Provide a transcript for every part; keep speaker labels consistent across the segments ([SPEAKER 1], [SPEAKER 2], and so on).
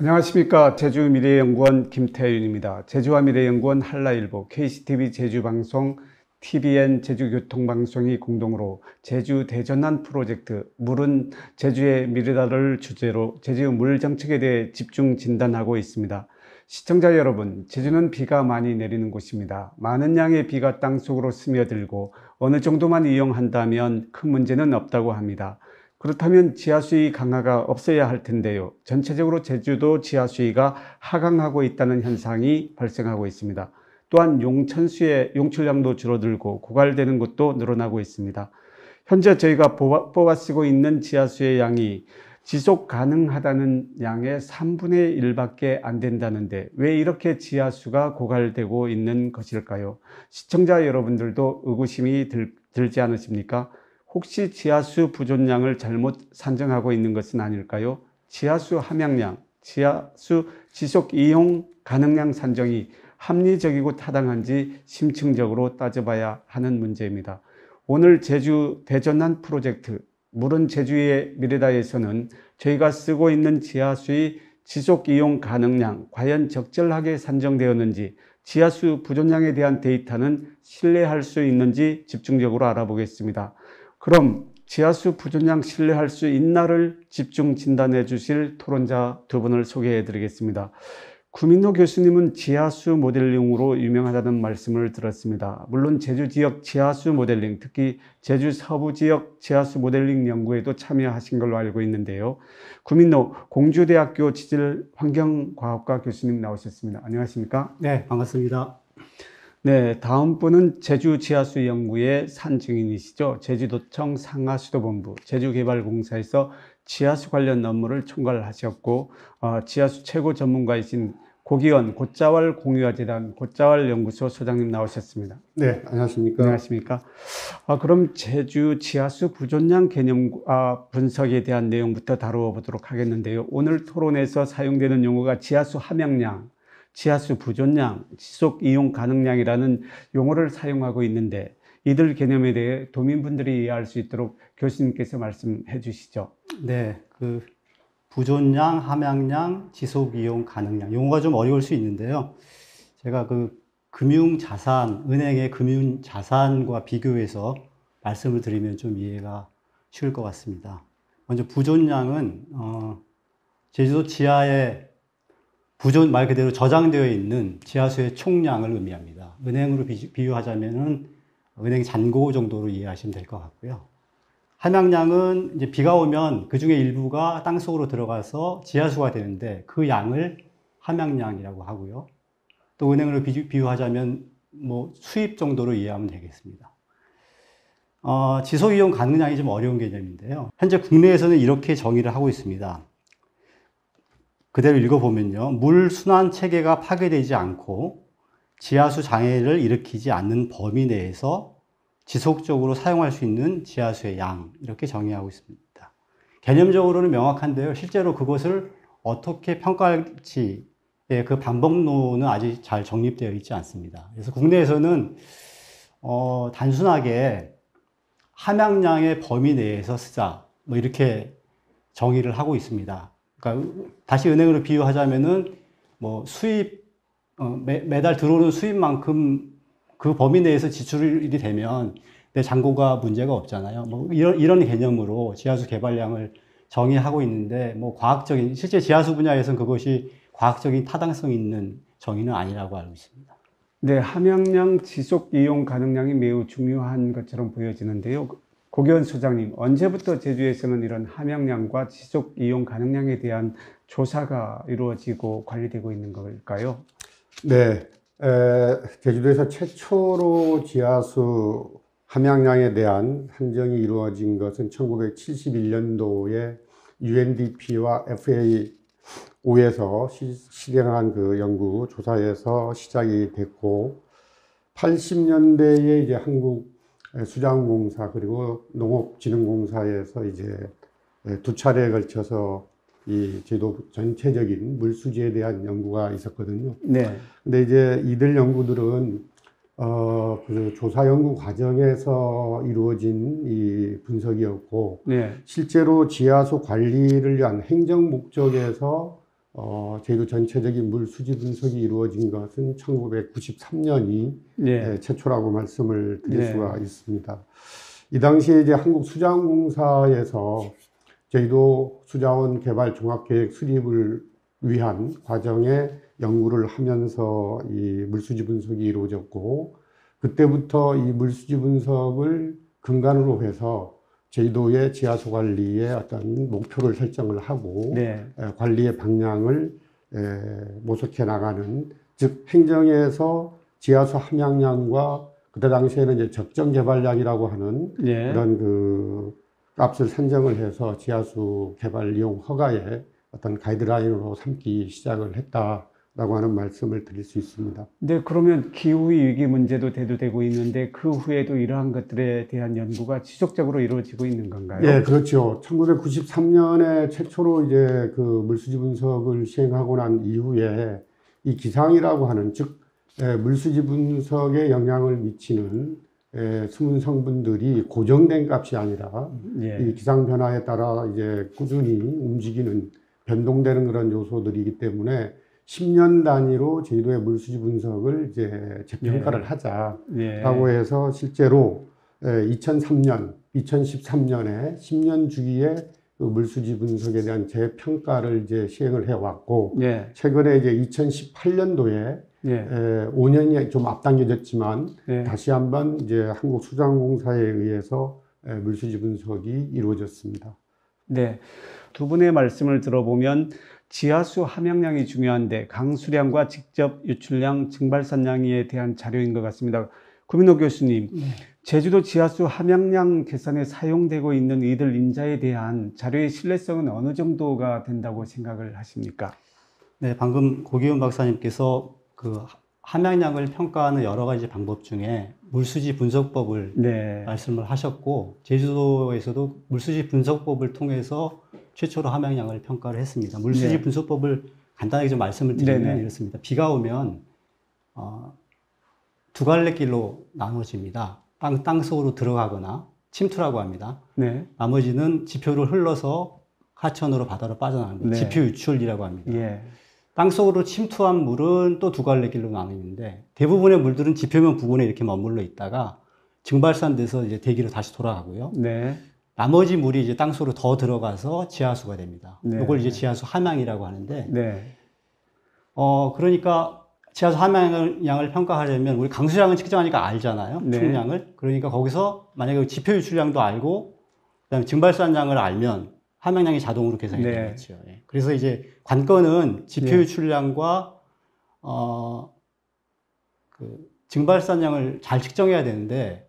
[SPEAKER 1] 안녕하십니까. 제주미래연구원 김태윤입니다. 제주와 미래연구원 한라일보, KCTV 제주방송, TVN 제주교통방송이 공동으로 제주 대전환 프로젝트 물은 제주의 미래다를 주제로 제주 물 정책에 대해 집중 진단하고 있습니다. 시청자 여러분, 제주는 비가 많이 내리는 곳입니다. 많은 양의 비가 땅속으로 스며들고 어느 정도만 이용한다면 큰 문제는 없다고 합니다. 그렇다면 지하수위 강화가 없어야 할 텐데요. 전체적으로 제주도 지하수위가 하강하고 있다는 현상이 발생하고 있습니다. 또한 용천수의 용출량도 줄어들고 고갈되는 곳도 늘어나고 있습니다. 현재 저희가 뽑아 쓰고 있는 지하수의 양이 지속 가능하다는 양의 3분의 1밖에 안 된다는데 왜 이렇게 지하수가 고갈되고 있는 것일까요? 시청자 여러분들도 의구심이 들지 않으십니까? 혹시 지하수 부존량을 잘못 산정하고 있는 것은 아닐까요? 지하수 함양량, 지하수 지속 이용 가능량 산정이 합리적이고 타당한지 심층적으로 따져봐야 하는 문제입니다. 오늘 제주 대전환 프로젝트 물은 제주의 미래다에서는 저희가 쓰고 있는 지하수의 지속 이용 가능량 과연 적절하게 산정되었는지, 지하수 부존량에 대한 데이터는 신뢰할 수 있는지 집중적으로 알아보겠습니다. 그럼 지하수 부존량 신뢰할 수 있나를 집중 진단해 주실 토론자 두 분을 소개해 드리겠습니다. 구민호 교수님은 지하수 모델링으로 유명하다는 말씀을 들었습니다. 물론 제주 지역 지하수 모델링, 특히 제주 서부 지역 지하수 모델링 연구에도 참여하신 걸로 알고 있는데요. 구민호 공주대학교 지질환경과학과 교수님 나오셨습니다. 안녕하십니까?
[SPEAKER 2] 네, 반갑습니다.
[SPEAKER 1] 네, 다음 분은 제주 지하수 연구의 산증인이시죠. 제주도청 상하수도본부 제주개발공사에서 지하수 관련 업무를 총괄하셨고 지하수 최고 전문가이신 고기원 곶자왈 공유화재단 곶자왈 연구소 소장님 나오셨습니다.
[SPEAKER 2] 네, 안녕하십니까?
[SPEAKER 1] 안녕하십니까? 그럼 제주 지하수 부존량 개념 분석에 대한 내용부터 다루어 보도록 하겠는데요. 오늘 토론에서 사용되는 용어가 지하수 함양량, 지하수 부존량, 지속 이용 가능량이라는 용어를 사용하고 있는데 이들 개념에 대해 도민분들이 이해할 수 있도록 교수님께서 말씀해 주시죠.
[SPEAKER 2] 네, 부존량, 함양량, 지속 이용 가능량. 용어가 좀 어려울 수 있는데요. 제가 금융자산, 은행의 금융자산과 비교해서 말씀을 드리면 좀 이해가 쉬울 것 같습니다. 먼저 부존량은, 제주도 지하에 말 그대로 저장되어 있는 지하수의 총량을 의미합니다. 은행으로 비유하자면은 은행 잔고 정도로 이해하시면 될 것 같고요. 함양량은 이제 비가 오면 그 중에 일부가 땅속으로 들어가서 지하수가 되는데 그 양을 함양량이라고 하고요. 또 은행으로 비유하자면 수입 정도로 이해하면 되겠습니다. 지속 이용 가능량이 좀 어려운 개념인데요. 현재 국내에서는 이렇게 정의를 하고 있습니다. 그대로 읽어보면요. 물 순환 체계가 파괴되지 않고 지하수 장애를 일으키지 않는 범위 내에서 지속적으로 사용할 수 있는 지하수의 양, 이렇게 정의하고 있습니다. 개념적으로는 명확한데요. 실제로 그것을 어떻게 평가할지의 그 방법론은 아직 잘 정립되어 있지 않습니다. 그래서 국내에서는 단순하게 함양량의 범위 내에서 쓰자, 이렇게 정의를 하고 있습니다. 그러니까 다시 은행으로 비유하자면은 수입 매달 들어오는 수입만큼 그 범위 내에서 지출이 되면 내 잔고가 문제가 없잖아요. 이런 개념으로 지하수 개발량을 정의하고 있는데 과학적인 실제 지하수 분야에서는 그것이 과학적인 타당성 있는 정의는 아니라고 알고 있습니다.
[SPEAKER 1] 네, 함양량 지속 이용 가능량이 매우 중요한 것처럼 보여지는데요. 고기원 소장님, 언제부터 제주에서는 이런 함양량과 지속 이용 가능량에 대한 조사가 이루어지고 관리되고 있는 걸까요?
[SPEAKER 3] 네, 제주도에서 최초로 지하수 함양량에 대한 한정이 이루어진 것은 1971년도에 UNDP와 FAO에서 실행한 그 연구 조사에서 시작이 됐고, 80년대에 이제 한국 수자원공사 그리고 농업진흥공사에서 이제 두 차례에 걸쳐서 이 제도 전체적인 물수지에 대한 연구가 있었거든요.
[SPEAKER 1] 네.
[SPEAKER 3] 근데 이제 이들 연구들은 그 조사 연구 과정에서 이루어진 이 분석이었고,
[SPEAKER 1] 네.
[SPEAKER 3] 실제로 지하수 관리를 위한 행정 목적에서 제주도 전체적인 물 수지 분석이 이루어진 것은 1993년이
[SPEAKER 1] 예.
[SPEAKER 3] 최초라고 말씀을 드릴
[SPEAKER 1] 네.
[SPEAKER 3] 수가 있습니다. 이 당시에 이제 한국수자원공사에서 제주도 수자원 개발 종합계획 수립을 위한 과정에 연구를 하면서 이 물수지 분석이 이루어졌고, 그때부터 이 물수지 분석을 근간으로 해서 제주도의 지하수 관리에 어떤 목표를 설정을 하고
[SPEAKER 1] 네.
[SPEAKER 3] 관리의 방향을 모색해 나가는, 즉 행정에서 지하수 함양량과 그때 당시에는 이제 적정 개발량이라고 하는
[SPEAKER 1] 예.
[SPEAKER 3] 그런 그 값을 산정을 해서 지하수 개발 이용 허가에 어떤 가이드라인으로 삼기 시작을 했다라고 하는 말씀을 드릴 수 있습니다.
[SPEAKER 1] 네, 그러면 기후위기 문제도 대두되고 있는데 그 후에도 이러한 것들에 대한 연구가 지속적으로 이루어지고 있는 건가요?
[SPEAKER 3] 예, 그렇죠. 1993년에 최초로 이제 그 물수지 분석을 시행하고 난 이후에 이 기상이라고 하는, 즉 물수지 분석에 영향을 미치는 수문 성분들이 고정된 값이 아니라
[SPEAKER 1] 예.
[SPEAKER 3] 이 기상 변화에 따라 이제 꾸준히 움직이는, 변동되는 그런 요소들이기 때문에 10년 단위로 제주도의 물수지 분석을 이제 재평가를 하자라고 해서 실제로 2003년, 2013년에 10년 주기에 그 물수지 분석에 대한 재평가를 이제 시행을 해왔고,
[SPEAKER 1] 예.
[SPEAKER 3] 최근에 이제 2018년도에
[SPEAKER 1] 예.
[SPEAKER 3] 5년이 좀 앞당겨졌지만
[SPEAKER 1] 예.
[SPEAKER 3] 다시 한번 이제 한국수자원공사에 의해서 물수지 분석이 이루어졌습니다.
[SPEAKER 1] 네. 두 분의 말씀을 들어보면 지하수 함양량이 중요한데 강수량과 직접 유출량, 증발산량에 대한 자료인 것 같습니다. 구민호 교수님, 제주도 지하수 함양량 계산에 사용되고 있는 이들 인자에 대한 자료의 신뢰성은 어느 정도가 된다고 생각을 하십니까?
[SPEAKER 2] 네, 방금 고기훈 박사님께서 그 함양량을 평가하는 여러 가지 방법 중에 물수지 분석법을
[SPEAKER 1] 네.
[SPEAKER 2] 말씀을 하셨고, 제주도에서도 물수지 분석법을 통해서 최초로 함양량을 평가를 했습니다. 물수지
[SPEAKER 1] 네.
[SPEAKER 2] 분석법을 간단하게 좀 말씀을 드리면
[SPEAKER 1] 네네.
[SPEAKER 2] 이렇습니다. 비가 오면 두 갈래 길로 나눠집니다. 땅속으로 들어가거나 침투라고 합니다.
[SPEAKER 1] 네.
[SPEAKER 2] 나머지는 지표를 흘러서 하천으로 바다로 빠져나갑니다.
[SPEAKER 1] 네.
[SPEAKER 2] 지표 유출이라고 합니다.
[SPEAKER 1] 예.
[SPEAKER 2] 땅속으로 침투한 물은 또 두 갈래 길로 나뉘는데, 대부분의 물들은 지표면 부근에 이렇게 머물러 있다가 증발산돼서 이제 대기로 다시 돌아가고요.
[SPEAKER 1] 네.
[SPEAKER 2] 나머지 물이 이제 땅속으로 더 들어가서 지하수가 됩니다.
[SPEAKER 1] 네.
[SPEAKER 2] 이걸 이제 지하수 함양이라고 하는데,
[SPEAKER 1] 네.
[SPEAKER 2] 그러니까 지하수 함양을 평가하려면 우리 강수량을 측정하니까 알잖아요.
[SPEAKER 1] 네.
[SPEAKER 2] 총량을. 그러니까 거기서 만약에 지표 유출량도 알고, 그다음에 증발산량을 알면 함양량이 자동으로 계산이
[SPEAKER 1] 네.
[SPEAKER 2] 되겠죠. 예. 그래서 이제 관건은 지표
[SPEAKER 1] 네.
[SPEAKER 2] 유출량과 그 증발산량을 잘 측정해야 되는데,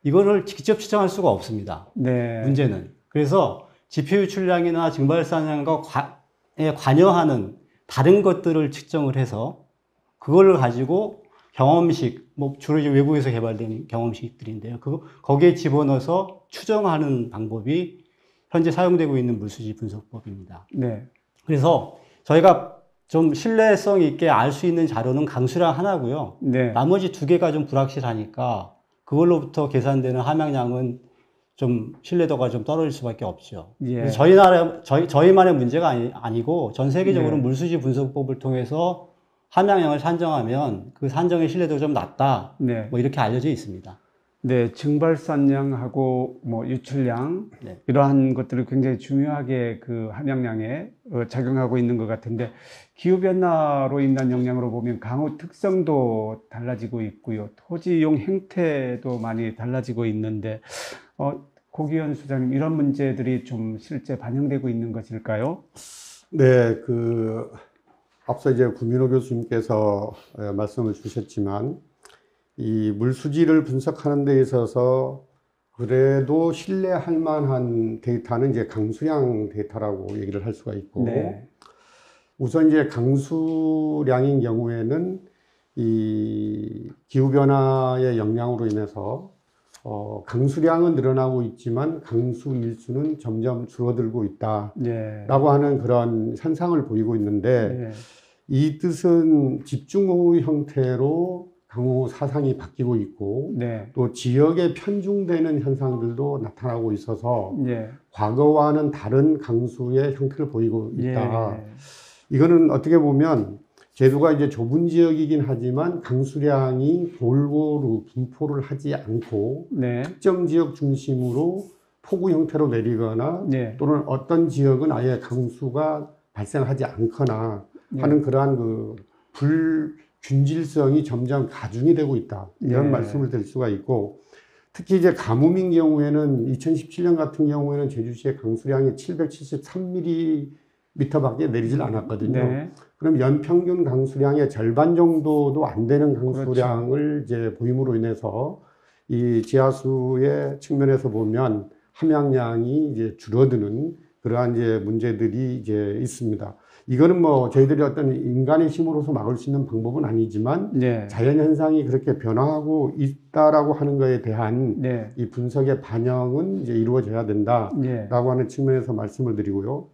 [SPEAKER 2] 이거를 직접 측정할 수가 없습니다.
[SPEAKER 1] 네.
[SPEAKER 2] 문제는. 그래서 지표 유출량이나 증발산량과 관여하는 다른 것들을 측정을 해서 그걸 가지고 경험식, 뭐 주로 이제 외국에서 개발된 경험식들인데요. 거기에 집어넣어서 추정하는 방법이 현재 사용되고 있는 물수지 분석법입니다.
[SPEAKER 1] 네.
[SPEAKER 2] 그래서 저희가 좀 신뢰성 있게 알 수 있는 자료는 강수량 하나고요.
[SPEAKER 1] 네.
[SPEAKER 2] 나머지 두 개가 좀 불확실하니까 그걸로부터 계산되는 함양량은 좀 신뢰도가 좀 떨어질 수밖에 없죠.
[SPEAKER 1] 예.
[SPEAKER 2] 그래서 저희만의 문제가 아니고 전 세계적으로
[SPEAKER 1] 네.
[SPEAKER 2] 물수지 분석법을 통해서 함양량을 산정하면 그 산정의 신뢰도가 좀 낮다.
[SPEAKER 1] 네.
[SPEAKER 2] 뭐 이렇게 알려져 있습니다.
[SPEAKER 1] 네, 증발산량하고 뭐 유출량
[SPEAKER 2] 네.
[SPEAKER 1] 이러한 것들을 굉장히 중요하게 그 함양량에 작용하고 있는 것 같은데, 기후 변화로 인한 영향으로 보면 강우 특성도 달라지고 있고요, 토지 이용 행태도 많이 달라지고 있는데, 고기현 수장님, 이런 문제들이 좀 실제 반영되고 있는 것일까요?
[SPEAKER 3] 네, 앞서 이제 구민호 교수님께서 말씀을 주셨지만, 이 물수지를 분석하는 데 있어서 그래도 신뢰할 만한 데이터는 이제 강수량 데이터라고 얘기를 할 수가 있고,
[SPEAKER 1] 네.
[SPEAKER 3] 우선 이제 강수량인 경우에는 이 기후변화의 영향으로 인해서 강수량은 늘어나고 있지만 강수 일수는 점점 줄어들고 있다라고
[SPEAKER 1] 네.
[SPEAKER 3] 하는 그런 현상을 보이고 있는데,
[SPEAKER 1] 네.
[SPEAKER 3] 이 뜻은 집중호우 형태로 강우 사상이 바뀌고 있고,
[SPEAKER 1] 네.
[SPEAKER 3] 또 지역에 편중되는 현상들도 나타나고 있어서
[SPEAKER 1] 네.
[SPEAKER 3] 과거와는 다른 강수의 형태를 보이고 있다.
[SPEAKER 1] 예.
[SPEAKER 3] 이거는 어떻게 보면 제주가 이제 좁은 지역이긴 하지만 강수량이 골고루 분포를 하지 않고
[SPEAKER 1] 네.
[SPEAKER 3] 특정 지역 중심으로 폭우 형태로 내리거나
[SPEAKER 1] 네.
[SPEAKER 3] 또는 어떤 지역은 아예 강수가 발생하지 않거나 하는 그러한 그 불균질성이 점점 가중이 되고 있다. 이런
[SPEAKER 1] 네.
[SPEAKER 3] 말씀을 드릴 수가 있고, 특히 이제 가뭄인 경우에는 2017년 같은 경우에는 제주시의 강수량이 773mm밖에 내리질 않았거든요.
[SPEAKER 1] 네.
[SPEAKER 3] 그럼 연평균 강수량의 절반 정도도 안 되는 강수량을 이제 보임으로 인해서 이 지하수의 측면에서 보면 함양량이 이제 줄어드는 그러한 이제 문제들이 이제 있습니다. 이거는 뭐 저희들이 어떤 인간의 힘으로서 막을 수 있는 방법은 아니지만
[SPEAKER 1] 네.
[SPEAKER 3] 자연 현상이 그렇게 변화하고 있다라고 하는 거에 대한
[SPEAKER 1] 네.
[SPEAKER 3] 이 분석의 반영은 이제 이루어져야 된다라고 하는 측면에서 말씀을 드리고요.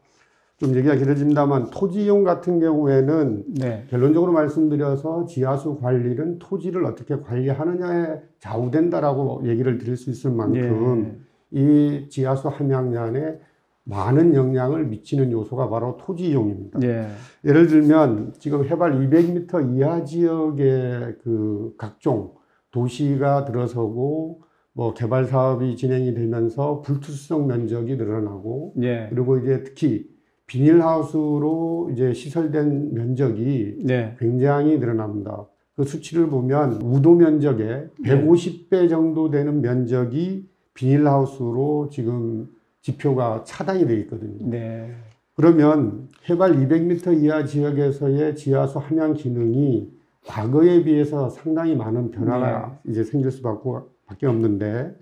[SPEAKER 3] 좀 얘기가 길어집니다만 토지 이용 같은 경우에는
[SPEAKER 1] 네.
[SPEAKER 3] 결론적으로 말씀드려서 지하수 관리는 토지를 어떻게 관리하느냐에 좌우된다라고 얘기를 드릴 수 있을 만큼 이 지하수 함양량에 많은 영향을 미치는 요소가 바로 토지 이용입니다.
[SPEAKER 1] 네.
[SPEAKER 3] 예를 들면 지금 해발 200m 이하 지역의 그 각종 도시가 들어서고 뭐 개발 사업이 진행이 되면서 불투수성 면적이 늘어나고
[SPEAKER 1] 네.
[SPEAKER 3] 그리고 이제 특히 비닐하우스로 이제 시설된 면적이
[SPEAKER 1] 네.
[SPEAKER 3] 굉장히 늘어납니다. 그 수치를 보면 우도 면적의 150배 정도 되는 면적이 비닐하우스로 지금 지표가 차단이 되어 있거든요.
[SPEAKER 1] 네.
[SPEAKER 3] 그러면 해발 200m 이하 지역에서의 지하수 함양 기능이 과거에 비해서 상당히 많은 변화가 이제 생길 수밖에 없는데,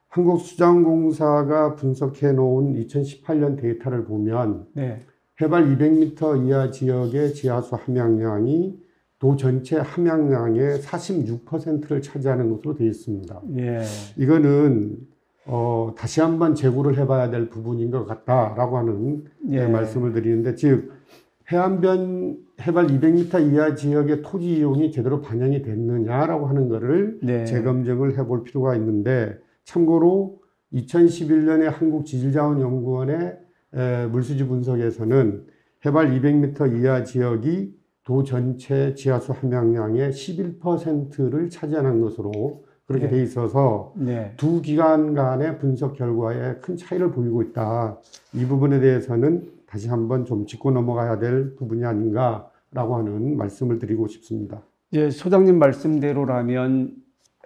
[SPEAKER 3] 한국수자원공사가 분석해 놓은 2018년 데이터를 보면
[SPEAKER 1] 네.
[SPEAKER 3] 해발 200m 이하 지역의 지하수 함양량이 도 전체 함양량의 46%를 차지하는 것으로 되어 있습니다.
[SPEAKER 1] 예.
[SPEAKER 3] 이거는 다시 한번 재고를 해봐야 될 부분인 것 같다라고 하는 말씀을 드리는데, 즉 해안변 해발 200m 이하 지역의 토지 이용이 제대로 반영이 됐느냐라고 하는 것을 재검증을 해볼 필요가 있는데, 참고로 2011년에 한국지질자원연구원의 물수지 분석에서는 해발 200m 이하 지역이 도 전체 지하수 함양량의 11%를 차지하는 것으로 그렇게 돼 있어서 두 기관 간의 분석 결과에 큰 차이를 보이고 있다. 이 부분에 대해서는 다시 한번 좀 짚고 넘어가야 될 부분이 아닌가라고 하는 말씀을 드리고 싶습니다.
[SPEAKER 1] 예, 소장님 말씀대로라면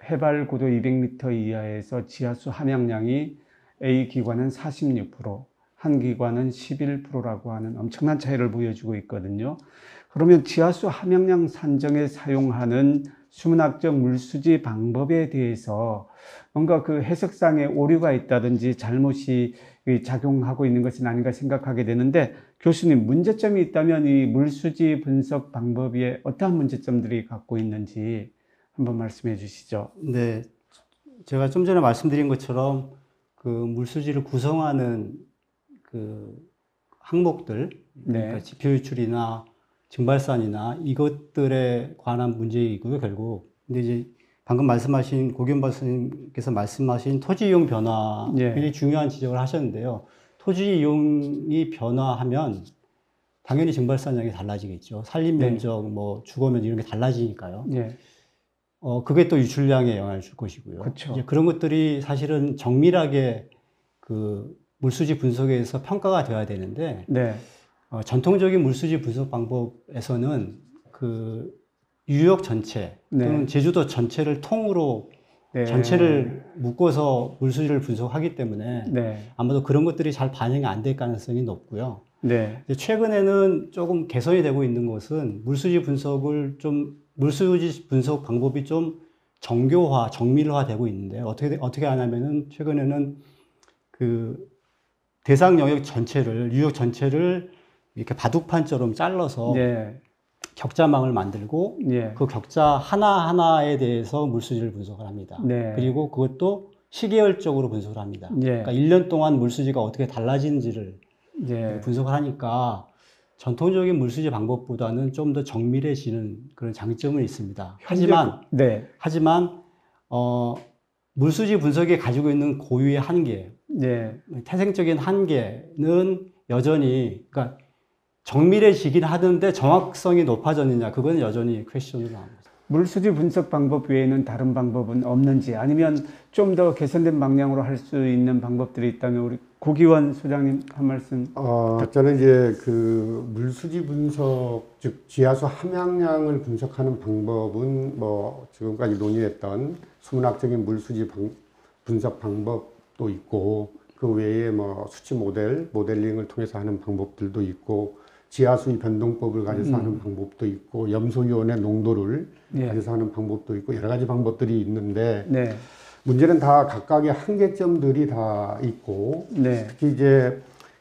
[SPEAKER 1] 해발 고도 200m 이하에서 지하수 함양량이 A 기관은 46%, 한 기관은 11%라고 하는 엄청난 차이를 보여주고 있거든요. 그러면 지하수 함양량 산정에 사용하는 수문학적 물수지 방법에 대해서 뭔가 그 해석상의 오류가 있다든지 잘못이 작용하고 있는 것은 아닌가 생각하게 되는데, 교수님, 문제점이 있다면 이 물수지 분석 방법에 어떠한 문제점들이 갖고 있는지 한번 말씀해 주시죠.
[SPEAKER 2] 네. 제가 좀 전에 말씀드린 것처럼 그 물수지를 구성하는 그 항목들, 그러니까 지표 유출이나 증발산이나 이것들에 관한 문제이고요, 결국. 근데 이제 방금 말씀하신 고기현 박사님께서 말씀하신 토지 이용 변화, 굉장히 중요한 지적을 하셨는데요. 토지 이용이 변화하면 당연히 증발산량이 달라지겠죠. 산림 면적, 뭐 주거 면적 이런 게 달라지니까요. 그게 또 유출량에 영향을 줄 것이고요.
[SPEAKER 1] 그렇죠.
[SPEAKER 2] 이제 그런 것들이 사실은 정밀하게 그 물수지 분석에서 평가가 되어야 되는데, 전통적인 물수지 분석 방법에서는 그 유역 전체 또는 제주도 전체를 통으로 전체를 묶어서 물수지를 분석하기 때문에 아마도 그런 것들이 잘 반영이 안 될 가능성이 높고요. 최근에는 조금 개선이 되고 있는 것은 물수지 분석 방법이 좀 정교화, 정밀화되고 있는데, 어떻게 하냐면은 최근에는 그 대상 영역 전체를, 유역 전체를 이렇게 바둑판처럼 잘라서 격자망을 만들고 그 격자 하나하나에 대해서 물수지를 분석을 합니다. 그리고 그것도 시계열적으로 분석을 합니다. 그러니까 1년 동안 물수지가 어떻게 달라지는지를 분석을 하니까 전통적인 물수지 방법보다는 좀 더 정밀해지는 그런 장점은 있습니다. 하지만 물수지 분석이 가지고 있는 고유의 한계, 태생적인 한계는 여전히, 그러니까 정밀해지긴 하는데 정확성이 높아졌느냐, 그건 여전히 퀘스천으로 나옵니다.
[SPEAKER 1] 물수지 분석 방법 외에는 다른 방법은 없는지, 아니면 좀 더 개선된 방향으로 할 수 있는 방법들이 있다면 우리 고기원 소장님 한 말씀.
[SPEAKER 3] 저는 이제 그 물수지 분석, 즉 지하수 함양량을 분석하는 방법은 뭐 지금까지 논의했던 수문학적인 물수지 분석 방법도 있고, 그 외에 뭐 수치 모델링을 통해서 하는 방법들도 있고, 지하수의 변동법을 가져서 하는 방법도 있고, 염소이온의 농도를 가져서 하는 방법도 있고, 여러 가지 방법들이 있는데,
[SPEAKER 1] 네.
[SPEAKER 3] 문제는 다 각각의 한계점들이 다 있고,
[SPEAKER 1] 네.
[SPEAKER 3] 특히 이제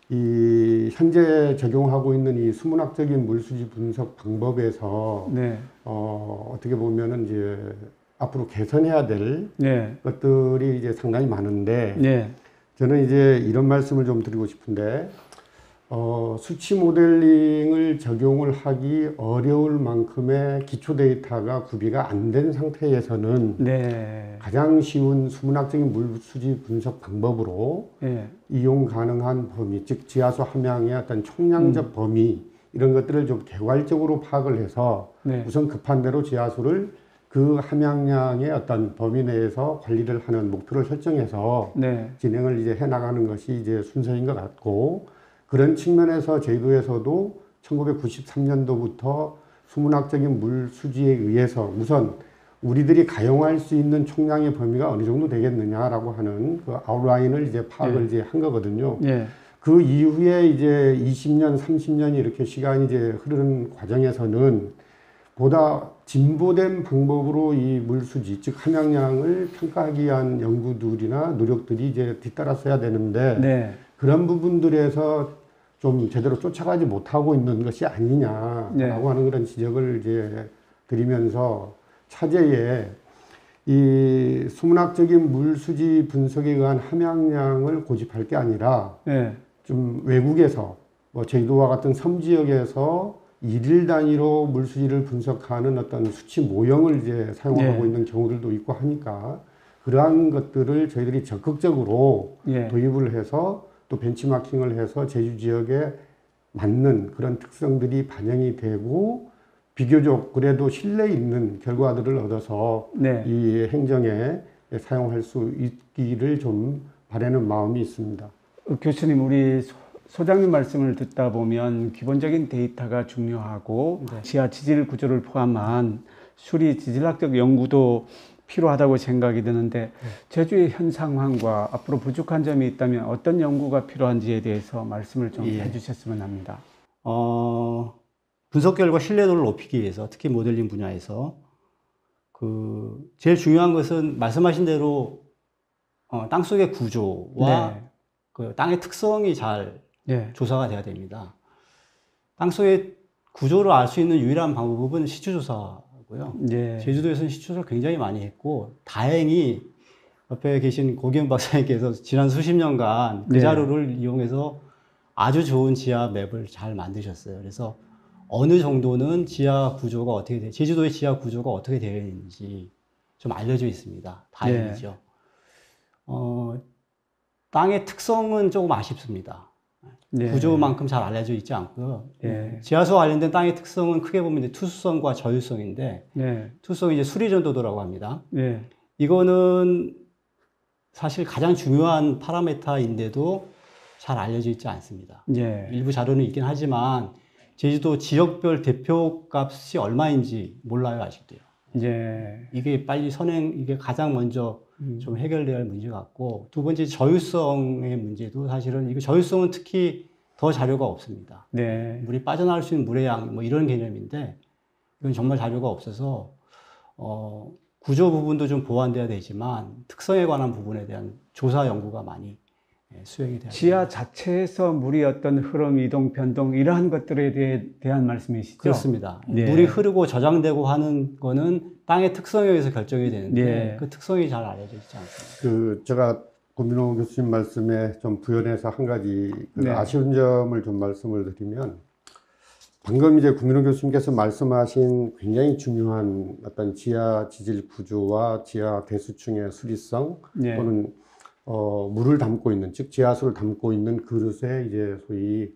[SPEAKER 3] 이 현재 적용하고 있는 이 수문학적인 물수지 분석 방법에서
[SPEAKER 1] 네.
[SPEAKER 3] 어떻게 보면은 이제 앞으로 개선해야 될
[SPEAKER 1] 네.
[SPEAKER 3] 것들이 이제 상당히 많은데,
[SPEAKER 1] 네.
[SPEAKER 3] 저는 이제 이런 말씀을 좀 드리고 싶은데, 수치 모델링을 적용을 하기 어려울 만큼의 기초 데이터가 구비가 안 된 상태에서는
[SPEAKER 1] 네.
[SPEAKER 3] 가장 쉬운 수문학적인 물수지 분석 방법으로
[SPEAKER 1] 네.
[SPEAKER 3] 이용 가능한 범위, 즉 지하수 함양의 어떤 총량적 범위, 이런 것들을 좀 개괄적으로 파악을 해서
[SPEAKER 1] 네.
[SPEAKER 3] 우선 급한 대로 지하수를 그 함양량의 어떤 범위 내에서 관리를 하는 목표를 설정해서
[SPEAKER 1] 네.
[SPEAKER 3] 진행을 이제 해나가는 것이 이제 순서인 것 같고, 그런 측면에서 제주도에서도 1993년도부터 수문학적인 물수지에 의해서 우선 우리들이 가용할 수 있는 총량의 범위가 어느 정도 되겠느냐라고 하는 그 아웃라인을 이제 파악을 이제 한 거거든요.
[SPEAKER 1] 네.
[SPEAKER 3] 그 이후에 이제 20년, 30년이 이렇게 시간이 이제 흐르는 과정에서는 보다 진보된 방법으로 이 물수지, 즉 함양량을 평가하기 위한 연구들이나 노력들이 이제 뒤따랐어야 되는데,
[SPEAKER 1] 네.
[SPEAKER 3] 그런 부분들에서 좀 제대로 쫓아가지 못하고 있는 것이 아니냐라고
[SPEAKER 1] 네.
[SPEAKER 3] 하는 그런 지적을 이제 드리면서, 차제에 이 수문학적인 물수지 분석에 의한 함양량을 고집할 게 아니라
[SPEAKER 1] 네.
[SPEAKER 3] 좀 외국에서 뭐 제주도와 같은 섬 지역에서 일일 단위로 물수지를 분석하는 어떤 수치 모형을 이제 사용하고
[SPEAKER 1] 네.
[SPEAKER 3] 있는 경우들도 있고 하니까, 그러한 것들을 저희들이 적극적으로
[SPEAKER 1] 네.
[SPEAKER 3] 도입을 해서 또 벤치마킹을 해서 제주 지역에 맞는 그런 특성들이 반영이 되고 비교적 그래도 신뢰 있는 결과들을 얻어서
[SPEAKER 1] 네.
[SPEAKER 3] 이 행정에 사용할 수 있기를 좀 바라는 마음이 있습니다.
[SPEAKER 1] 교수님, 우리 소장님 말씀을 듣다 보면 기본적인 데이터가 중요하고
[SPEAKER 2] 네.
[SPEAKER 1] 지하 지질 구조를 포함한 수리 지질학적 연구도 필요하다고 생각이 드는데, 제주의 현 상황과 앞으로 부족한 점이 있다면 어떤 연구가 필요한지에 대해서 말씀을 좀 해주셨으면 합니다.
[SPEAKER 2] 분석 결과 신뢰도를 높이기 위해서, 특히 모델링 분야에서 제일 중요한 것은 말씀하신 대로 땅속의 구조와
[SPEAKER 1] 네.
[SPEAKER 2] 그 땅의 특성이 잘
[SPEAKER 1] 네.
[SPEAKER 2] 조사가 돼야 됩니다. 땅속의 구조를 알 수 있는 유일한 방법은 시추조사고요.
[SPEAKER 1] 네.
[SPEAKER 2] 제주도에서는 시추조사를 굉장히 많이 했고, 다행히 옆에 계신 고기영 박사님께서 지난 수십 년간 그
[SPEAKER 1] 네.
[SPEAKER 2] 자료를 이용해서 아주 좋은 지하 맵을 잘 만드셨어요. 그래서 어느 정도는 지하 구조가 제주도의 지하 구조가 어떻게 되어 있는지 좀 알려져 있습니다. 다행이죠. 땅의 특성은 조금 아쉽습니다.
[SPEAKER 1] 네.
[SPEAKER 2] 구조만큼 잘 알려져 있지 않고요.
[SPEAKER 1] 네.
[SPEAKER 2] 지하수와 관련된 땅의 특성은 크게 보면 이제 투수성과 저유성인데,
[SPEAKER 1] 네.
[SPEAKER 2] 투수성이 이제 수리전도도라고 합니다.
[SPEAKER 1] 네.
[SPEAKER 2] 이거는 사실 가장 중요한 파라메타인데도 잘 알려져 있지 않습니다.
[SPEAKER 1] 네.
[SPEAKER 2] 일부 자료는 있긴 하지만 제주도 지역별 대표값이 얼마인지 몰라요, 아직도요.
[SPEAKER 1] 네.
[SPEAKER 2] 이게 빨리 이게 가장 먼저 좀 해결돼야 할 문제 같고, 두 번째 저유성의 문제도 사실은, 이거 저유성은 특히 더 자료가 없습니다.
[SPEAKER 1] 네.
[SPEAKER 2] 물이 빠져나갈 수 있는 물의 양, 뭐 이런 개념인데, 이건 정말 자료가 없어서, 구조 부분도 좀 보완돼야 되지만, 특성에 관한 부분에 대한 조사 연구가 많이 수행이 돼야
[SPEAKER 1] 지하 자체에서 물이 어떤 흐름, 이동, 변동 이러한 것들에 대한 말씀이시죠?
[SPEAKER 2] 그렇습니다.
[SPEAKER 1] 네.
[SPEAKER 2] 물이 흐르고 저장되고 하는 거는 땅의 특성에 의해서 결정이 되는데,
[SPEAKER 1] 네.
[SPEAKER 2] 그 특성이 잘 알려져 있지 않습니다.
[SPEAKER 3] 제가 고민호 교수님 말씀에 좀 부연해서 한 가지
[SPEAKER 1] 네.
[SPEAKER 3] 아쉬운 점을 좀 말씀을 드리면, 방금 이제 고민호 교수님께서 말씀하신 굉장히 중요한 어떤 지하 지질 구조와 지하 대수층의 수리성,
[SPEAKER 1] 네.
[SPEAKER 3] 또는 물을 담고 있는, 즉 지하수를 담고 있는 그릇에 이제 소위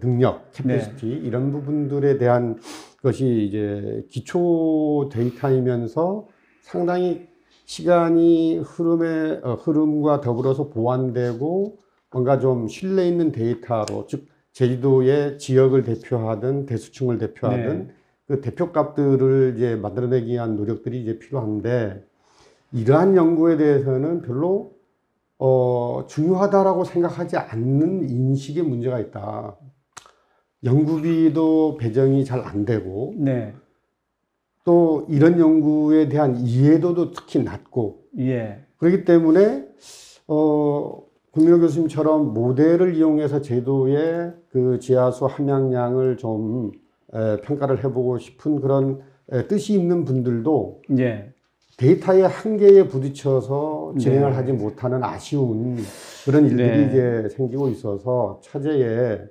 [SPEAKER 3] 능력, 캐패시티 이런 부분들에 대한 것이 이제 기초 데이터이면서 상당히 시간이 흐름과 더불어서 보완되고 뭔가 좀 신뢰 있는 데이터로, 즉 제주도의 지역을 대표하든 대수층을 대표하든 그 대표값들을 이제 만들어내기 위한 노력들이 이제 필요한데, 이러한 연구에 대해서는 별로 중요하다라고 생각하지 않는 인식의 문제가 있다. 연구비도 배정이 잘 안 되고, 또 이런 연구에 대한 이해도도 특히 낮고, 그렇기 때문에 구민호 교수님처럼 모델을 이용해서 제도의 그 지하수 함량량을 좀 평가를 해보고 싶은 그런 뜻이 있는 분들도 데이터의 한계에 부딪혀서 진행을 하지 못하는 아쉬운 그런 일들이 이제 생기고 있어서 차제에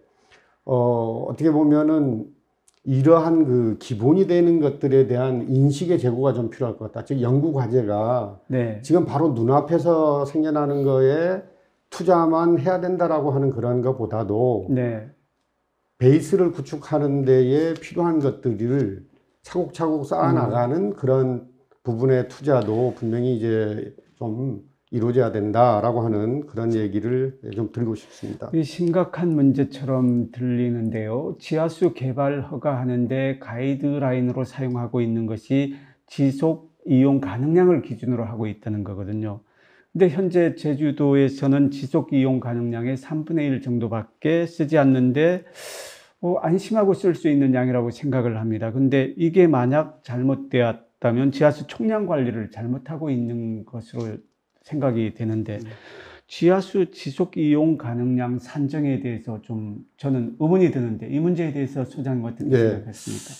[SPEAKER 3] 어떻게 보면은 이러한 그 기본이 되는 것들에 대한 인식의 제고가 좀 필요할 것 같다. 즉 연구 과제가 지금 바로 눈앞에서 생겨나는 거에 투자만 해야 된다라고 하는 그런 것보다도 베이스를 구축하는 데에 필요한 것들을 차곡차곡 쌓아나가는 그런 부분의 투자도 분명히 이제 좀 이루어져야 된다라고 하는 그런 얘기를 좀 드리고 싶습니다.
[SPEAKER 1] 심각한 문제처럼 들리는데요. 지하수 개발 허가하는데 가이드라인으로 사용하고 있는 것이 지속 이용 가능량을 기준으로 하고 있다는 거거든요. 근데 현재 제주도에서는 지속 이용 가능량의 3분의 1 정도밖에 쓰지 않는데 안심하고 쓸 수 있는 양이라고 생각을 합니다. 근데 이게 만약 잘못되었다면 지하수 총량 관리를 잘못하고 있는 것으로 생각이 되는데, 지하수 지속 이용 가능량 산정에 대해서 좀 저는 의문이 드는데, 이 문제에 대해서 소장님 어떻게 생각하십니까?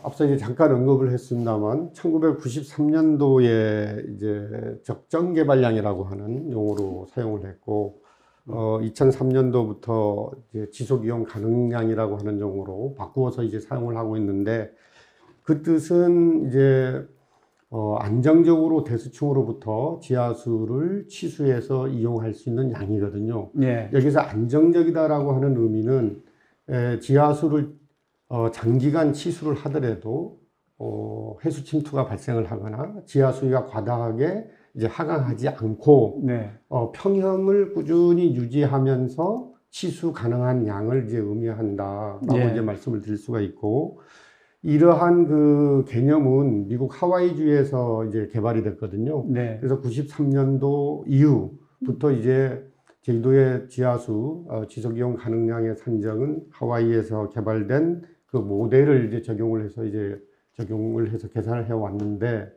[SPEAKER 3] 앞서 이제 잠깐 언급을 했습니다만 1993년도에 이제 적정 개발량이라고 하는 용어로 사용을 했고 2003년도부터 이제 지속 이용 가능량이라고 하는 용어로 바꾸어서 이제 사용을 하고 있는데, 그 뜻은 이제 안정적으로 대수층으로부터 지하수를 치수해서 이용할 수 있는 양이거든요. 여기서 안정적이다라고 하는 의미는 지하수를 장기간 치수를 하더라도 해수 침투가 발생을 하거나 지하수위가 과다하게 이제 하강하지 않고 평형을 꾸준히 유지하면서 치수 가능한 양을 이제 의미한다라고 이제 말씀을 드릴 수가 있고, 이러한 그 개념은 미국 하와이주에서 이제 개발이 됐거든요. 그래서 93년도 이후부터 이제 제주도의 지하수 지속 이용 가능량의 산정은 하와이에서 개발된 그 모델을 이제 적용을 해서 계산을 해 왔는데,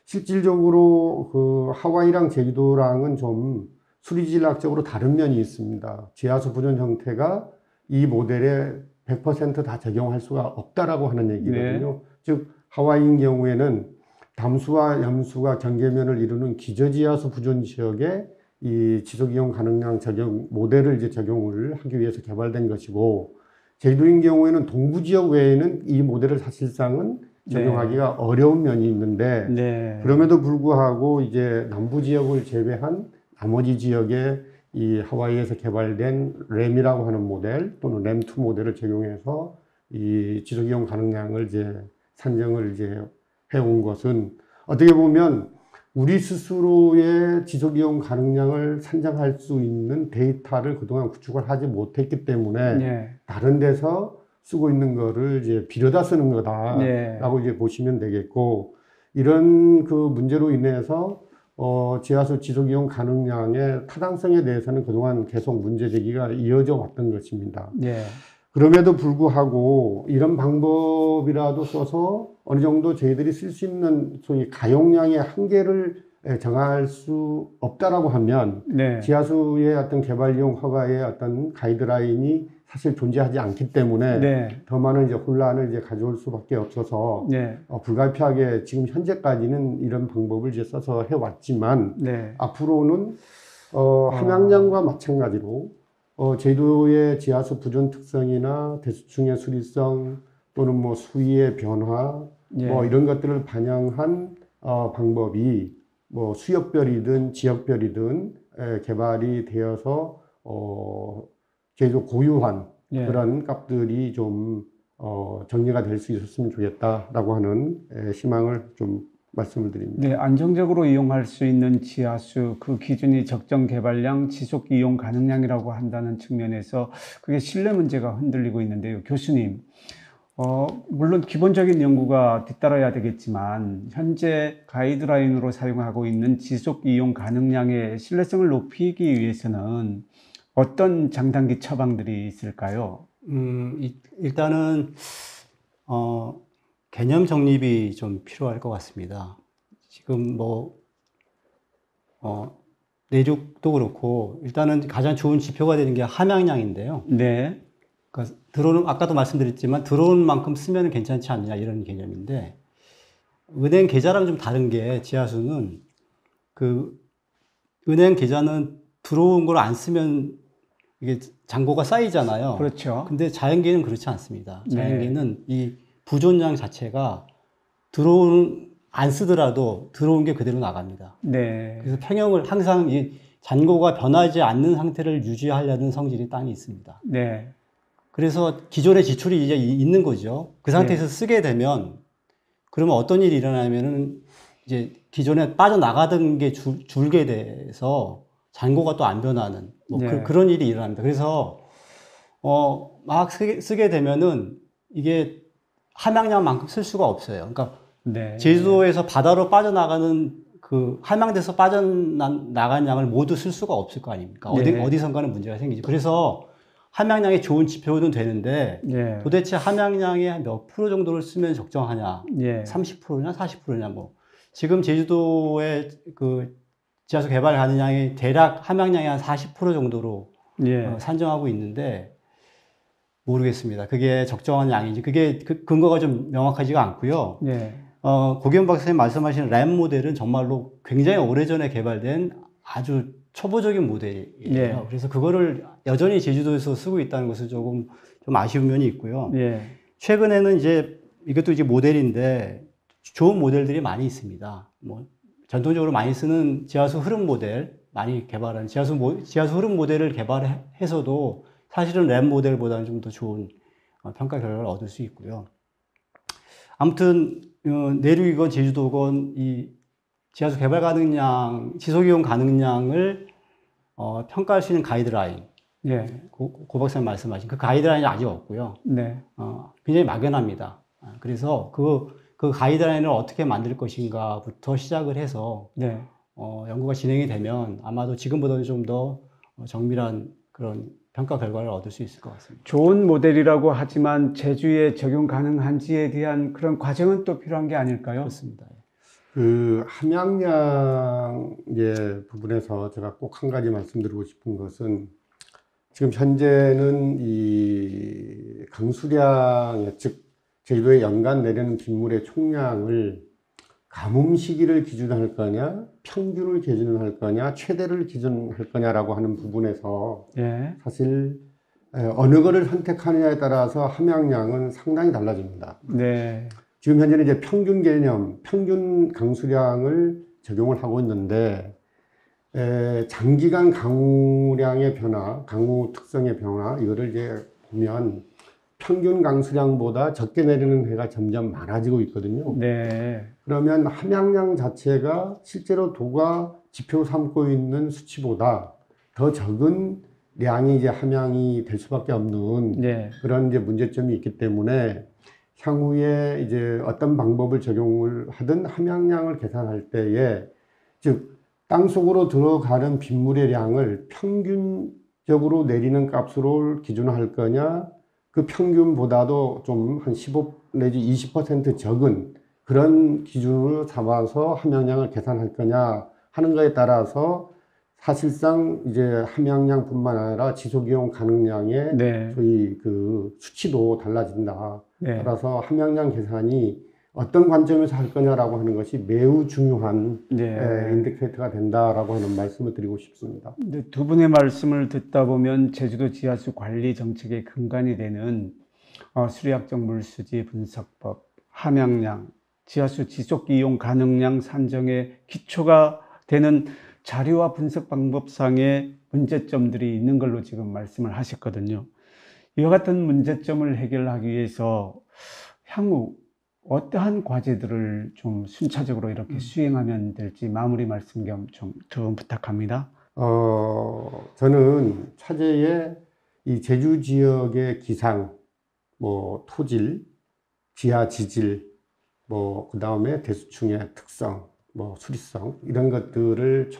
[SPEAKER 3] 실질적으로 그 하와이랑 제주도랑은 좀 수리질학적으로 다른 면이 있습니다. 지하수 부전 형태가 이 모델에 100% 다 적용할 수가 없다라고 하는 얘기거든요. 즉 하와이인 경우에는 담수와 염수가 경계면을 이루는 기저지하수 부전 지역에 이 지속이용 가능량 적용 모델을 이제 적용을 하기 위해서 개발된 것이고, 제주도인 경우에는 동부 지역 외에는 이 모델을 사실상은 적용하기가 어려운 면이 있는데, 그럼에도 불구하고 이제 남부 지역을 제외한 나머지 지역에 이 하와이에서 개발된 램이라고 하는 모델 또는 램2 모델을 적용해서 이 지속이용 가능량을 이제 산정을 이제 해온 것은 어떻게 보면 우리 스스로의 지속이용 가능량을 산정할 수 있는 데이터를 그동안 구축을 하지 못했기 때문에 다른 데서 쓰고 있는 거를 이제 빌려다 쓰는 거다라고 이제 보시면 되겠고, 이런 그 문제로 인해서 지하수 지속이용 가능량의 타당성에 대해서는 그동안 계속 문제 제기가 이어져 왔던 것입니다. 그럼에도 불구하고 이런 방법이라도 써서 어느 정도 저희들이 쓸 수 있는 소위 가용량의 한계를 정할 수 없다라고 하면 지하수의 어떤 개발 이용 허가의 어떤 가이드라인이 사실 존재하지 않기 때문에 더 많은 이제 혼란을 이제 가져올 수밖에 없어서 불가피하게 지금 현재까지는 이런 방법을 이제 써서 해왔지만 앞으로는 함양량과 마찬가지로 제주도의 지하수 부전 특성이나 대수층의 수리성 또는 뭐 수위의 변화 뭐 이런 것들을 반영한 방법이 뭐 수역별이든 지역별이든 개발이 되어서 제주도 고유한
[SPEAKER 1] 예.
[SPEAKER 3] 그런 값들이 좀 정리가 될 수 있었으면 좋겠다라고 하는 희망을 좀 말씀을 드립니다.
[SPEAKER 1] 네, 안정적으로 이용할 수 있는 지하수, 그 기준이 적정 개발량, 지속 이용 가능량이라고 한다는 측면에서 그게 신뢰 문제가 흔들리고 있는데요. 교수님, 물론 기본적인 연구가 뒤따라야 되겠지만, 현재 가이드라인으로 사용하고 있는 지속 이용 가능량의 신뢰성을 높이기 위해서는 어떤 장단기 처방들이 있을까요?
[SPEAKER 2] 일단은, 개념 정립이 좀 필요할 것 같습니다. 지금 내륙도 그렇고, 일단은 가장 좋은 지표가 되는 게 함양량인데요.
[SPEAKER 1] 네,
[SPEAKER 2] 그러니까 들어오는, 아까도 말씀드렸지만, 들어오는 만큼 쓰면 괜찮지 않냐, 이런 개념인데, 은행 계좌랑 좀 다른 게, 지하수는, 은행 계좌는 들어온 걸 안 쓰면 이게 잔고가 쌓이잖아요.
[SPEAKER 1] 그렇죠.
[SPEAKER 2] 근데 자연계는 그렇지 않습니다.
[SPEAKER 1] 네.
[SPEAKER 2] 자연계는 이 부존량 자체가 안 쓰더라도 들어온 게 그대로 나갑니다.
[SPEAKER 1] 네,
[SPEAKER 2] 그래서 평형을 항상 이 잔고가 변하지 않는 상태를 유지하려는 성질이 땅에 있습니다.
[SPEAKER 1] 네,
[SPEAKER 2] 그래서 기존의 지출이 이제 있는 거죠. 그 상태에서 쓰게 되면, 그러면 어떤 일이 일어나면은 이제 기존에 빠져나가던 게 줄게 돼서 잔고가 또 안 변하는
[SPEAKER 1] 네.
[SPEAKER 2] 그런 일이 일어납니다. 그래서 막 쓰게 되면은 이게 함양량만큼 쓸 수가 없어요. 그러니까
[SPEAKER 1] 네.
[SPEAKER 2] 제주도에서 바다로 빠져나가는 그 함양돼서 빠져나간 양을 모두 쓸 수가 없을 거 아닙니까?
[SPEAKER 1] 네.
[SPEAKER 2] 어디선가는 문제가 생기죠. 그래서 함양량이 좋은 지표는 되는데
[SPEAKER 1] 네.
[SPEAKER 2] 도대체 함양량의 몇 프로 정도를 쓰면 적정하냐?
[SPEAKER 1] 예.
[SPEAKER 2] 30%냐 40%냐 뭐. 지금 제주도의 그 지하수 개발 가능량이 대략 함양량의 한 40% 정도로
[SPEAKER 1] 예.
[SPEAKER 2] 산정하고 있는데 모르겠습니다. 그게 적정한 양인지 그게 근거가 좀 명확하지가 않고요.
[SPEAKER 1] 예.
[SPEAKER 2] 고기현 박사님 말씀하신 램 모델은 정말로 굉장히 오래전에 개발된 아주 초보적인 모델이에요.
[SPEAKER 1] 예.
[SPEAKER 2] 그래서 그거를 여전히 제주도에서 쓰고 있다는 것은 조금 좀 아쉬운 면이 있고요.
[SPEAKER 1] 예.
[SPEAKER 2] 최근에는 이제 이것도 이제 모델인데 좋은 모델들이 많이 있습니다. 뭐 전통적으로 많이 쓰는 지하수 흐름 모델 많이 개발한 지하수 흐름 모델을 개발해서도 사실은 램 모델보다는 좀 더 좋은 평가 결과를 얻을 수 있고요. 아무튼 내륙이건 제주도건 이 지하수 개발 가능량, 지속 이용 가능량을 평가할 수 있는 가이드라인.
[SPEAKER 1] 예.
[SPEAKER 2] 고 박사님 말씀하신 그 가이드라인이 아직 없고요.
[SPEAKER 1] 네.
[SPEAKER 2] 굉장히 막연합니다. 그래서 그 가이드라인을 어떻게 만들 것인가부터 시작을 해서
[SPEAKER 1] 네.
[SPEAKER 2] 연구가 진행이 되면 아마도 지금보다는 좀 더 정밀한 그런 평가 결과를 얻을 수 있을 것 같습니다.
[SPEAKER 1] 좋은 모델이라고 하지만 제주에 적용 가능한지에 대한 그런 과정은 또 필요한 게 아닐까요?
[SPEAKER 2] 그렇습니다.
[SPEAKER 3] 그 함양량 부분에서 제가 꼭 한 가지 말씀드리고 싶은 것은 지금 현재는 이 강수량의 즉 제주도에 연간 내리는 빗물의 총량을 가뭄 시기를 기준할 거냐, 평균을 기준할 거냐, 최대를 기준할 거냐라고 하는 부분에서
[SPEAKER 1] 예.
[SPEAKER 3] 사실 어느 거를 선택하느냐에 따라서 함양량은 상당히 달라집니다.
[SPEAKER 1] 네.
[SPEAKER 3] 지금 현재는 이제 평균 개념, 평균 강수량을 적용을 하고 있는데 장기간 강우량의 변화, 강우 특성의 변화 이거를 이제 보면 평균 강수량보다 적게 내리는 해가 점점 많아지고 있거든요.
[SPEAKER 1] 네.
[SPEAKER 3] 그러면 함양량 자체가 실제로 도가 지표 삼고 있는 수치보다 더 적은 량이 이제 함양이 될 수밖에 없는
[SPEAKER 1] 네.
[SPEAKER 3] 그런 이제 문제점이 있기 때문에 향후에 이제 어떤 방법을 적용을 하든 함양량을 계산할 때에 즉 땅속으로 들어가는 빗물의 양을 평균적으로 내리는 값으로 기준할 거냐 그 평균보다도 좀 한 15 내지 20% 적은 그런 기준으로 잡아서 함양량을 계산할 거냐 하는 거에 따라서 사실상 이제 함양량뿐만 아니라 지속이용 가능량의
[SPEAKER 1] 네.
[SPEAKER 3] 소위 그 수치도 달라진다.
[SPEAKER 1] 네.
[SPEAKER 3] 따라서 함양량 계산이 어떤 관점에서 할 거냐라고 하는 것이 매우 중요한
[SPEAKER 1] 네.
[SPEAKER 3] 인디케이터가 된다라고 하는 말씀을 드리고 싶습니다.
[SPEAKER 1] 근데 두 분의 말씀을 듣다 보면 제주도 지하수 관리 정책의 근간이 되는 수리학적 물수지 분석법, 함양량, 지하수 지속 이용 가능량 산정의 기초가 되는 자료와 분석 방법상의 문제점들이 있는 걸로 지금 말씀을 하셨거든요. 이와 같은 문제점을 해결하기 위해서 향후 어떠한 과제들을 좀 순차적으로 이렇게 수행하면 될지 마무리 말씀 겸 좀 부탁합니다.
[SPEAKER 3] 저는 차제에 이 제주 지역의 기상, 뭐 토질, 지하 지질, 뭐 그 다음에 대수층의 특성, 뭐 수리성 이런 것들을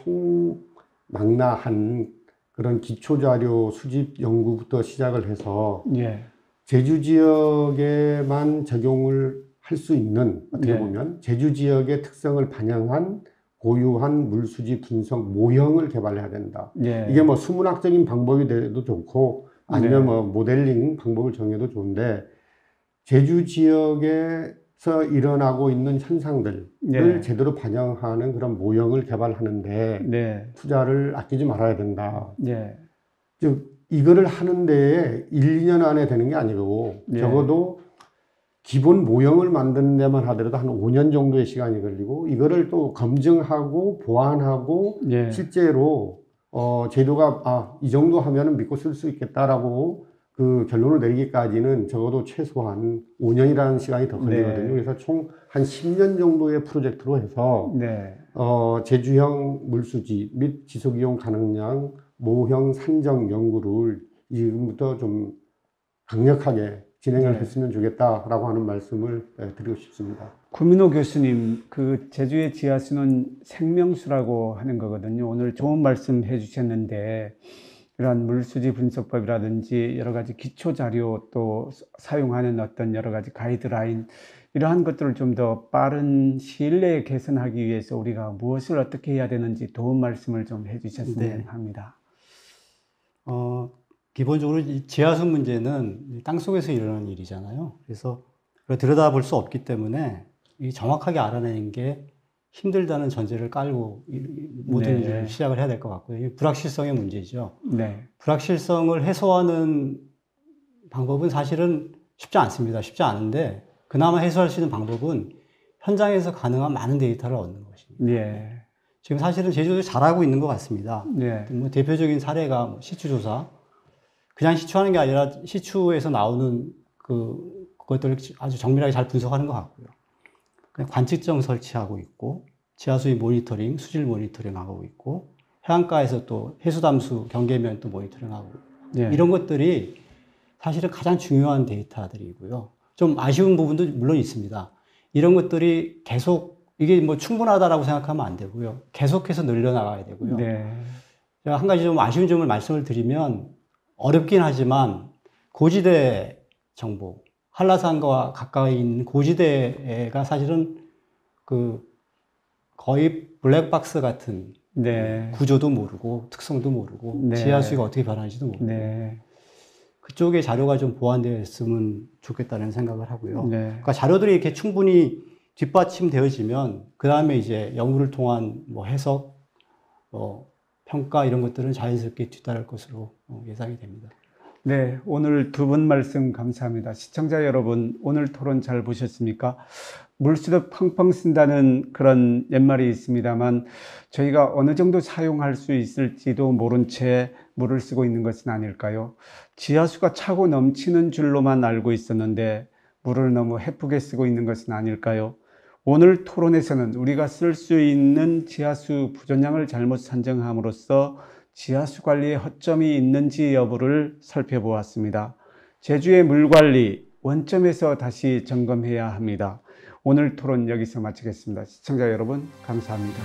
[SPEAKER 3] 총망라한 그런 기초자료 수집 연구부터 시작을 해서
[SPEAKER 1] 예.
[SPEAKER 3] 제주 지역에만 적용을 할 수 있는 어떻게
[SPEAKER 1] 네.
[SPEAKER 3] 보면 제주 지역의 특성을 반영한 고유한 물수지 분석 모형을 개발해야 된다.
[SPEAKER 1] 예.
[SPEAKER 3] 이게 뭐 수문학적인 방법이 돼도 좋고 아니면
[SPEAKER 1] 네.
[SPEAKER 3] 뭐 모델링 방법을 정해도 좋은데 제주 지역에서 일어나고 있는 현상들을
[SPEAKER 1] 네.
[SPEAKER 3] 제대로 반영하는 그런 모형을 개발하는데
[SPEAKER 1] 네.
[SPEAKER 3] 투자를 아끼지 말아야 된다.
[SPEAKER 1] 네.
[SPEAKER 3] 즉 이거를 하는 데에 1, 2년 안에 되는 게 아니고
[SPEAKER 1] 네.
[SPEAKER 3] 적어도 기본 모형을 만드는 데만 하더라도 한 5년 정도의 시간이 걸리고 이거를 또 검증하고 보완하고
[SPEAKER 1] 네.
[SPEAKER 3] 실제로 제도가 이 정도 하면은 믿고 쓸 수 있겠다라고 그 결론을 내리기까지는 적어도 최소한 5년이라는 시간이 더 걸리거든요.
[SPEAKER 1] 네.
[SPEAKER 3] 그래서 총 한 10년 정도의 프로젝트로 해서
[SPEAKER 1] 네.
[SPEAKER 3] 제주형 물수지 및 지속이용 가능량 모형 산정 연구를 지금부터 좀 강력하게 진행을
[SPEAKER 1] 네.
[SPEAKER 3] 했으면 좋겠다라고 하는 말씀을 드리고 싶습니다.
[SPEAKER 1] 구민호 교수님, 그 제주의 지하수는 생명수라고 하는 거거든요. 오늘 좋은 말씀 해주셨는데 이러한 물수지 분석법이라든지 여러 가지 기초 자료 또 사용하는 어떤 여러 가지 가이드라인 이러한 것들을 좀 더 빠른 시일 내에 개선하기 위해서 우리가 무엇을 어떻게 해야 되는지 도움 말씀을 좀 해주셨으면
[SPEAKER 2] 네.
[SPEAKER 1] 합니다.
[SPEAKER 2] 기본적으로 이 지하수 문제는 땅속에서 일어나는 일이잖아요. 그래서 들여다볼 수 없기 때문에 이 정확하게 알아내는 게 힘들다는 전제를 깔고 모든
[SPEAKER 1] 네.
[SPEAKER 2] 일을 시작을 해야 될 것 같고요. 이 불확실성의 문제죠.
[SPEAKER 1] 네.
[SPEAKER 2] 불확실성을 해소하는 방법은 사실은 쉽지 않습니다. 쉽지 않은데 그나마 해소할 수 있는 방법은 현장에서 가능한 많은 데이터를 얻는 것입니다.
[SPEAKER 1] 네.
[SPEAKER 2] 지금 사실은 제주도 잘하고 있는 것 같습니다.
[SPEAKER 1] 네.
[SPEAKER 2] 뭐 대표적인 사례가 뭐 시추조사. 그냥 시추하는 게 아니라 시추에서 나오는 그것들을 아주 정밀하게 잘 분석하는 것 같고요. 그냥 관측정 설치하고 있고, 지하수의 모니터링, 수질 모니터링하고 있고, 해안가에서 또 해수담수 경계면 또 모니터링하고
[SPEAKER 1] 네.
[SPEAKER 2] 이런 것들이 사실은 가장 중요한 데이터들이고요. 좀 아쉬운 부분도 물론 있습니다. 이런 것들이 계속 이게 뭐 충분하다라고 생각하면 안 되고요. 계속해서 늘려나가야 되고요.
[SPEAKER 1] 네.
[SPEAKER 2] 제가 한 가지 좀 아쉬운 점을 말씀을 드리면 어렵긴 하지만 고지대 정보, 한라산과 가까이 있는 고지대가 사실은 거의 블랙박스 같은
[SPEAKER 1] 네.
[SPEAKER 2] 구조도 모르고 특성도 모르고
[SPEAKER 1] 네.
[SPEAKER 2] 지하수가 어떻게 변하는지도 모르고
[SPEAKER 1] 네.
[SPEAKER 2] 그쪽에 자료가 좀 보완되어 있으면 좋겠다는 생각을 하고요.
[SPEAKER 1] 네.
[SPEAKER 2] 그러니까 자료들이 이렇게 충분히 뒷받침되어지면 그 다음에 이제 연구를 통한 뭐 해석, 평가 이런 것들은 자연스럽게 뒤따를 것으로 예상이 됩니다.
[SPEAKER 1] 네, 오늘 두 분 말씀 감사합니다. 시청자 여러분, 오늘 토론 잘 보셨습니까? 물수도 펑펑 쓴다는 그런 옛말이 있습니다만 저희가 어느 정도 사용할 수 있을지도 모른 채 물을 쓰고 있는 것은 아닐까요? 지하수가 차고 넘치는 줄로만 알고 있었는데 물을 너무 헤프게 쓰고 있는 것은 아닐까요? 오늘 토론에서는 우리가 쓸 수 있는 지하수 부존량을 잘못 산정함으로써 지하수 관리에 허점이 있는지 여부를 살펴보았습니다. 제주의 물관리 원점에서 다시 점검해야 합니다. 오늘 토론 여기서 마치겠습니다. 시청자 여러분 감사합니다.